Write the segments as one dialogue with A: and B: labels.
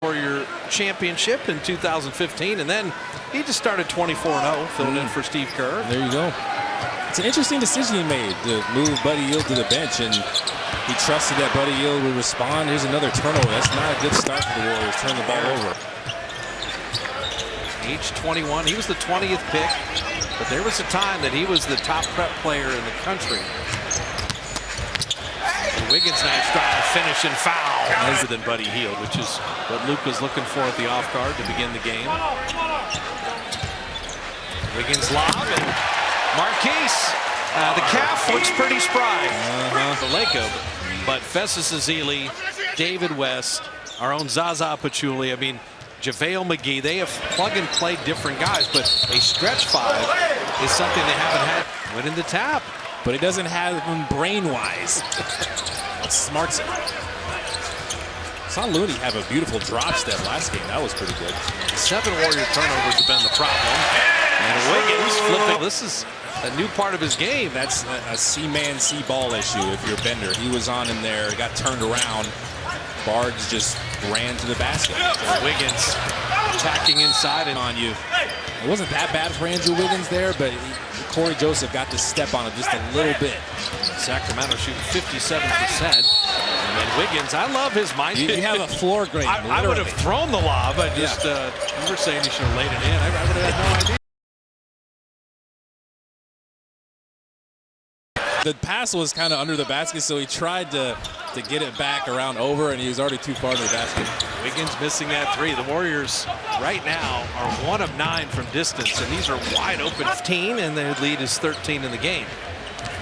A: for your championship in 2015, and then he just started 24-0, filling in for Steve Kerr.
B: There you go. It's an interesting decision he made to move Buddy Hield to the bench, and he trusted that Buddy Hield would respond. Here's another turnover. That's not a good start for the Warriors. Turn the ball over.
A: Age 21, he was the 20th pick, but there was a time that he was the top prep player in the country. Wiggins, nice drive, finish, and foul. Other than Buddy Hield, which is what Luke was looking for at the off guard to begin the game. Wiggins lob, and Marquise. The calf looks pretty spry. Vallejo, but Festus Ezeli, David West, our own Zaza Pachulia. I mean, JaVale McGee, they have plug-and-play different guys, but a stretch five is something they haven't had. Went in the tap.
B: But he doesn't have them brain-wise. That's smart. Saw Looney have a beautiful drop step last game. That was pretty good.
A: 7 Warrior turnovers have been the problem. And Wiggins flipping. This is a new part of his game.
B: That's a C-man, C-ball issue if you're Bender. He was on in there, got turned around. Barnes just ran to the basket.
A: So Wiggins attacking inside and on you.
B: It wasn't that bad for Andrew Wiggins there, but Corey Joseph got to step on it just a little bit.
A: Sacramento shooting 57%. And then Wiggins, I love his mind.
B: You have a floor grade.
A: I would have thrown the lob. I just, you were saying he should have laid it in. I would have had no idea.
B: The pass was kind of under the basket, so he tried to get it back around over, and he was already too far to the basket.
A: Wiggins missing that three. The Warriors right now are 1 of 9 from distance, and these are wide open. 15, and their lead is 13 in the game.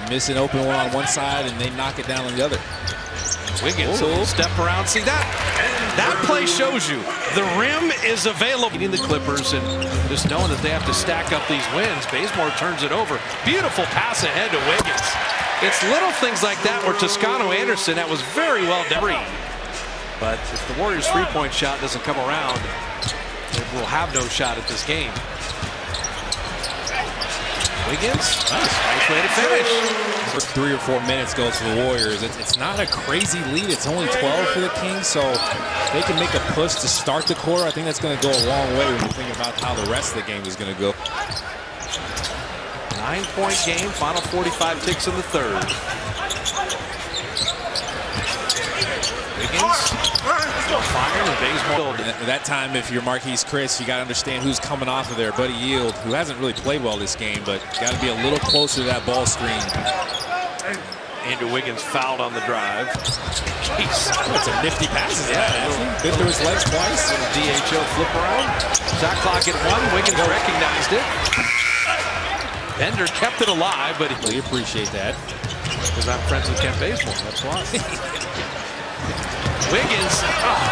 B: Missing open one on one side, and they knock it down on the other.
A: Wiggins will step around. See that? That play shows you the rim is available. Beating the Clippers and just knowing that they have to stack up these wins. Bazemore turns it over. Beautiful pass ahead to Wiggins. It's little things like that where Toscano Anderson, that was very well done. But if the Warriors' three-point shot doesn't come around, they will have no shot at this game. Wiggins, nice way to finish.
B: 3 or 4 minutes goes for the Warriors. It's not a crazy lead. It's only 12 for the Kings, so they can make a push to start the quarter. I think that's going to go a long way when you think about how the rest of the game is going to go.
A: 9-point game, final 45 ticks in the third. Wiggins still firing, and Bazemore.
B: At that time, if you're Marquise Chris, you got to understand who's coming off of there. Buddy Hield, who hasn't really played well this game, but got to be a little closer to that ball screen.
A: Andrew Wiggins fouled on the drive. Jeez.
B: It's a nifty pass. Bit through his legs twice.
A: DHO flip around. Shot clock at 1. Wiggins recognized it. Bender kept it alive, but
B: we appreciate that.
A: Because I'm friends with Ken Bazemore, that's why. Wiggins,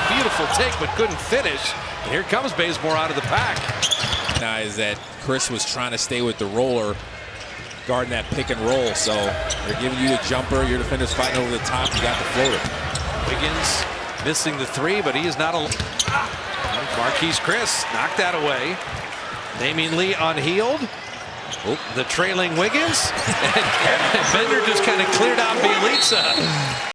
A: beautiful take, but couldn't finish. And here comes Bazemore out of the pack.
B: Now is that Chris was trying to stay with the roller, guarding that pick and roll. So they're giving you the jumper. Your defender's fighting over the top. You got the floater.
A: Wiggins missing the three, but he is not alone. Marquise Chris knocked that away. Damian Lee on Hield. The trailing Wiggins. And Bender just kind of cleared out Bielitsa.